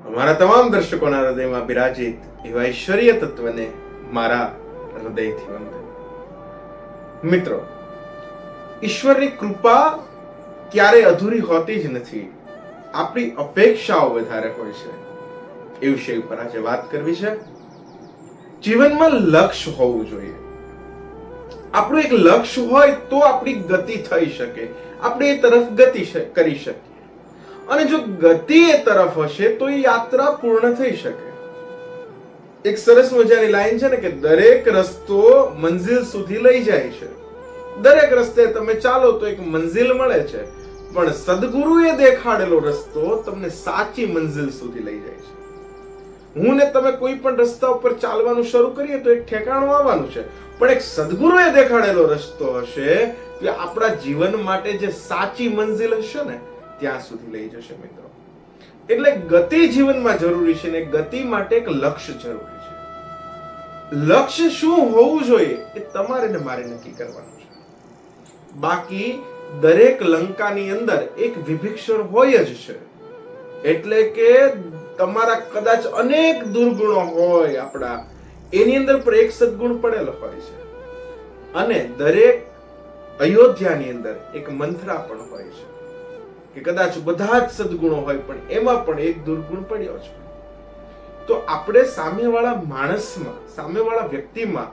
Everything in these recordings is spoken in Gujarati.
અમારા તમામ દર્શકોના હૃદયમાં બિરાજિત એવા ઈશ્વરીય તત્વને મારા હૃદયથી વંદન. મિત્રો, ઈશ્વરની કૃપા ક્યારે અધૂરી હોતી જ નથી. આપણી અપેક્ષાઓ વધારે હોય છે. એ વિષય ઉપર આજે વાત કરવી છે. જીવનમાં લક્ષ્ય હોવું જોઈએ. આપણું એક લક્ષ્ય હોય તો આપણી ગતિ થઈ શકે, આપણે એ તરફ ગતિ કરી શકીએ. અને જો ગતિ એ તરફ હશે તો એ યાત્રા પૂર્ણ થઈ શકે. એક સરસ મજાની લાઈન છે ને કે દરેક રસ્તો મંજિલ સુધી લઈ જાય છે. દરેક રસ્તે તમે ચાલો તો એક મંજિલ મળે છે, પણ સદગુરુએ દેખાડેલો રસ્તો તમને સાચી મંજિલ સુધી લઈ જાય છે. હું ને તમે કોઈ પણ રસ્તા ઉપર ચાલવાનું શરૂ કરીએ તો એક ઠેકાણું આવવાનું છે, પણ એક સદગુરુએ દેખાડેલો રસ્તો હશે તો આપણા જીવન માટે જે સાચી મંજિલ હશે ને ત્યાં સુધી લઈ જશે. મિત્રો, એટલે ગતિ જીવનમાં જરૂરી છે ને ગતિ માટે એક લક્ષ્ય જરૂરી છે. લક્ષ્ય શું હોવું જોઈએ એ તમારે ને મારે નક્કી કરવાનું છે. બાકી દરેક લંકાની અંદર એક વિભીષણ હોય જ છે. એટલે કે તમારા કદાચ અનેક દુર્ગુણો હોય, આપણા એની અંદર પણ એક સદગુણ પડેલો હોય છે. અને દરેક અયોધ્યાની અંદર એક મંથરા પણ હોય છે કે કદાચ બધા જ સદગુણો હોય પણ એમાં પણ એક દુર્ગુણ પડ્યો છે. તો આપણે સામેવાળા માણસમાં, સામેવાળા વ્યક્તિમાં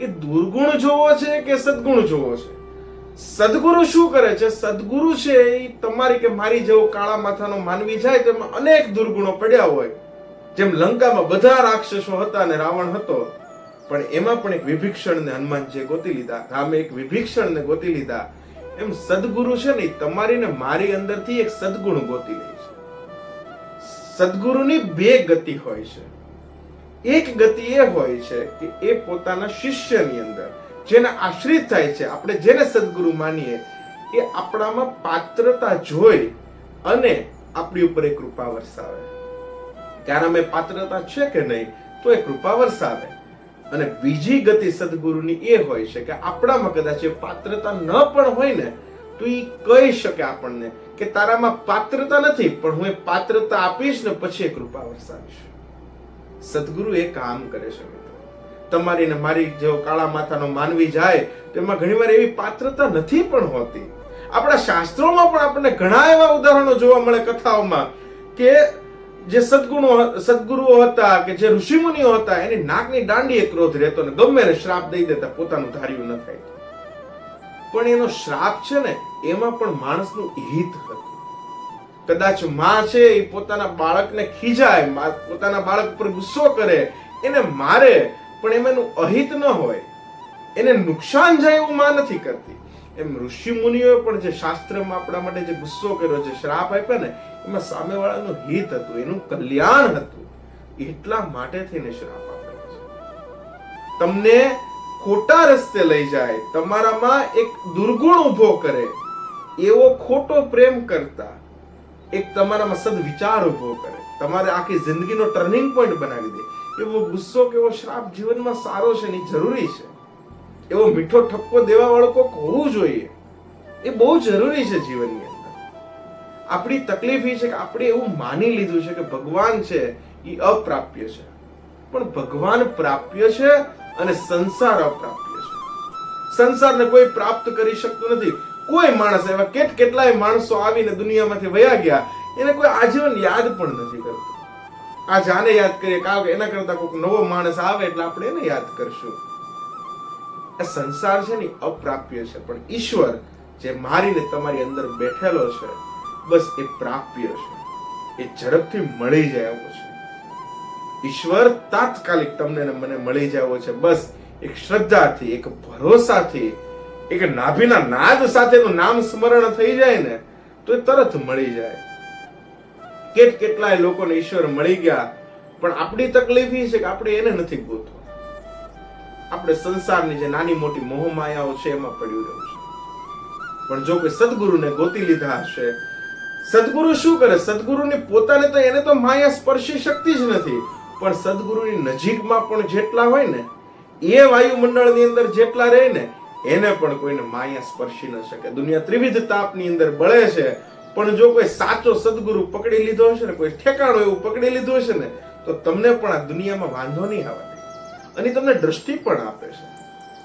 એ દુર્ગુણ જોવો છે કે સદગુણ જોવો છે? સદગુરુ શું કરે છે? સદગુરુ છે એ તમારી કે મારી જેવો કાળા માથાનો માનવી જાય તેમાં અનેક દુર્ગુણો પડ્યા હોય. જેમ લંકામાં બધા રાક્ષસો હતા અને રાવણ હતો, પણ એમાં પણ એક વિભીષણને હનુમાનજીએ ગોતી લીધા, રામે એક વિભીષણને ગોતી લીધા. એમ સદગુરુ છે ને તમારી ને મારી અંદરથી એક સદગુણ ગોતી લે છે. સદગુરુની બે ગતિ હોય છે. એક ગતિ એ હોય છે કે એ પોતાના શિષ્યની અંદર જેને આશ્રિત થાય છે, આપણે જેને સદગુરુ માનીએ, એ આપણામાં પાત્રતા જોઈ અને આપણી ઉપર એક કૃપા વરસાવે. ત્યારે અમે પાત્રતા છે કે નહીં તો એ કૃપા વરસાવે. અને બીજી ગતિ સદગુરુની એ હોય છે કે આપણામાં કદાચ એ પાત્રતા ન પણ હોય ને તો એ કહી શકે આપણને કે તારામાં પાત્રતા નથી, પણ હું એ પાત્રતા આપીશ ને પછી એ કૃપા વરસાવીશ. સદગુરુ એ કામ કરે છે. તમારી ને મારી જેવો કાળા માથાનો માનવી જાય તો એમાં ઘણીવાર એવી પાત્રતા નથી પણ હોતી. આપણા શાસ્ત્રોમાં પણ આપણને ઘણા એવા ઉદાહરણો જોવા મળે કથાઓમાં કે જે સદગુરુઓ હતા કે જે ઋષિમુનિઓ હતા એની નાકની દાંડીએ ક્રોધ રહેતો ને ગમે એને શ્રાપ દઈ દેતા, પોતાનું ધાર્યું ન થાય. પણ એનો શ્રાપ છે ને એમાં પણ માણસનું હિત હતું. કદાચ માં છે એ પોતાના બાળકને ખીજાય, પોતાના બાળક પર ગુસ્સો કરે, એને મારે, પણ એમાં એનું અહિત ન હોય, એને નુકસાન જાય એવું માં નથી કરતી. એમ ઋષિ મુનિઓએ પણ જે શાસ્ત્રમાં આપણા માટે જે ગુસ્સો કર્યો, જે શ્રાપ આપ્યા ને એમાં સામેવાળાનું હિત હતું, એનું કલ્યાણ હતું. એટલા માટે થઈને શ્રાપ આપ્યો છે. તમને ખોટા રસ્તે લઈ જાય, તમારામાં એક દુર્ગુણ ઉભો કરે એવો ખોટો પ્રેમ કરતા એક તમારામાં સદવિચાર ઉભો કરે, તમારે આખી જિંદગીનો ટર્નિંગ પોઈન્ટ બનાવી દે એવો ગુસ્સો કે એવો શ્રાપ જીવનમાં સારો છે ને જરૂરી છે. એવો મીઠો ઠપકો દેવા વાળો કોક હોવું જોઈએ. એ બહુ જરૂરી છે જીવનની અંદર. આપણી તકલીફ એ છે કે આપણે એવું માની લીધું છે કે ભગવાન છે એ અપ્રાપ્ય છે, પણ ભગવાન પ્રાપ્ય છે અને સંસાર અપ્રાપ્ય છે. સંસારને કોઈ પ્રાપ્ત કરી શકતું નથી. કોઈ માણસ, એવા કેટલાય માણસો આવીને દુનિયામાંથી વયા ગયા, એને કોઈ આજીવન યાદ પણ નથી કરતું. આજ આને યાદ કરીએ, કાલ એના કરતા કોઈક નવો માણસ આવે એટલે આપણે એને યાદ કરશું. આ સંસાર છે ને અપ્રાપ્ય છે, પણ ઈશ્વર જે મારીને તમારી અંદર બેઠેલો છે બસ એ પ્રાપ્ય છે. એ ઝડપથી મળી જાય એવો છે. ઈશ્વર તાત્કાલિક તમને ને મને મળી જાય છે. બસ એક શ્રદ્ધાથી, એક ભરોસાથી, એક નાભીના નાદ સાથેનું નામ સ્મરણ થઈ જાય ને તો એ તરત મળી જાય. કેટલાય લોકોને ઈશ્વર મળી ગયા, પણ આપણી તકલીફ એ છે કે આપણે એને નથી ગોતવા. આપણે સંસારની જે નાની મોટી મોહમાયાઓ છે એમાં પડ્યું રહ્યું છે. પણ જો કોઈ સદગુરુને ગોતી લીધા હશે, સદગુરુ શું કરે? સદગુરુની પોતાને તો એને તો માયા સ્પર્શી શકતી જ નથી, પણ સદગુરુની નજીકમાં પણ જેટલા હોય ને, એ વાયુમંડળની અંદર જેટલા રહે ને, એને પણ કોઈને માયા સ્પર્શી ન શકે. દુનિયા ત્રિવિધ તાપની અંદર બળે છે, પણ જો કોઈ સાચો સદગુરુ પકડી લીધો હશે ને, કોઈ ઠેકાણું એવું પકડી લીધું હશે ને, તો તમને પણ આ દુનિયામાં વાંધો નહીં આવવા દે. અને તમને દ્રષ્ટિ પણ આપે છે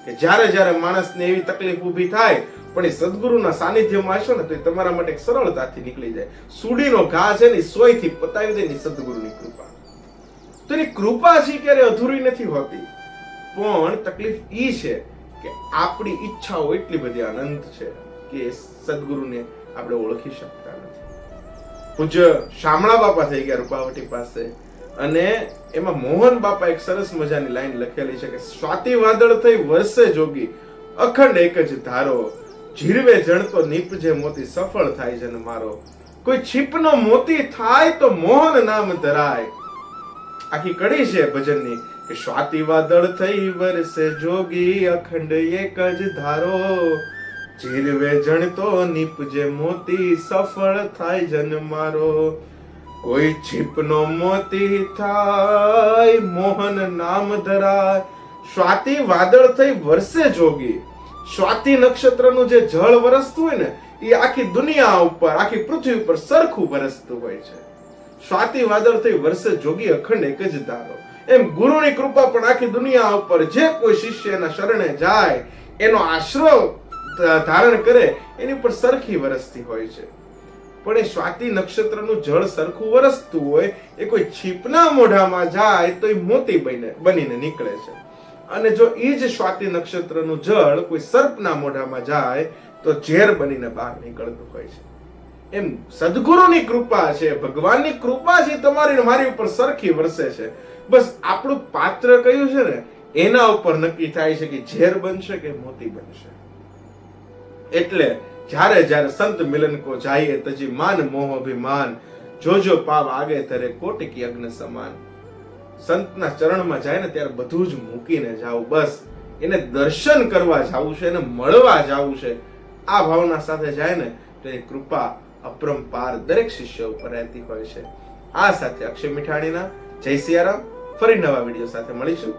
કે જ્યારે જ્યારે માણસને એવી તકલીફ ઊભી થાય પણ એ સદગુરુના સાનિધ્યમાં હશો ને તો એ તમારા માટે એક સરળતાથી નીકળી જાય. સુડીનો ઘા છે ને સોયથી પતાવી દે ને સદગુરુની કૃપા. તો એની કૃપા છે ક્યારે અધૂરી નથી હોતી, પણ તકલીફ ઈ છે કે આપણી ઈચ્છાઓ એટલી બધી અનંત છે કે સદગુરુને આપણે ઓળખી શકતા નથી. પૂજ્ય શામળા બાપા થઈ ગયા રૂપાવટી પાસે, અને એમાં મોહન બાપા એક સરસ મજાની લાઈન લખેલી છે કે સ્વાતિ વાદળ થઈ વરસે જોગી, અખંડ એક જ ધારો, જીરવે જણતો નીપજે મોતી, સફળ થાય જન મારો. કોઈ છીપનો મોતી થાય તો મોહન નામ ધરાય. આખી કડી છે ભજનની કે સ્વાતિ વાદળ થઈ વરસે જોગી, અખંડ એક જ ધારો, જીરવે જણતો નીપજે મોતી, સફળ થાય જન મારો. કોઈ છીપનો મોતી થાય મોહન નામ ધરાય. સ્વાતિ વાદળ થઈ વરસે જોગી. સ્વાતિ નક્ષત્રનું જે જળ વરસતું હોય ને એ આખી દુનિયા ઉપર, આખી પૃથ્વી ઉપર સરખું વરસતું હોય છે. સ્વાતિ વાદળ થઈ વરસે જોગી, અખંડ એક જ ધારો. એમ ગુરુની કૃપા પણ આખી દુનિયા ઉપર જે કોઈ શિષ્ય એના શરણે જાય, એનો આશરો ધારણ કરે, એની ઉપર સરખી વરસતી હોય છે. પણ એ સ્વાતિ નક્ષત્રનું જળ સરખું વરસતું હોય, એ કોઈ છીપના મોઢામાં જાય તો એ મોતી બનીને નીકળે છે. અને જો એ જ સ્વાતિ નક્ષત્રનું જળ કોઈ સર્પના મોઢામાં જાય તો ઝેર બનીને બહાર નીકળતું હોય છે. એમ સદગુરુની કૃપા છે, ભગવાનની કૃપા છે, તમારી મારી ઉપર સરખી વરસે છે. બસ આપણું પાત્ર કયું છે ને એના ઉપર નક્કી થાય છે કે ઝેર બનશે કે મોતી બનશે. એટલે જ્યારે જ્યારે સંત મિલન કો જાઈએ તજી માન મોહ અભિમાન, જોજો પાવ આગે તરે કોટિક યજ્ઞ સમાન. સંતના ચરણમાં જાય ને ત્યારે બધું જ મૂકીને જાવ, બસ એને દર્શન કરવા જાવું છે, એને મળવા જાવું છે. આ ભાવના સાથે જાય ને તો એની કૃપા અપરંપાર દરેક શિષ્ય ઉપર રહેતી હોય છે. આ સાથે અક્ષય મીઠાણીના જય સિયારામ. ફરી નવા વિડીયો સાથે મળીશું.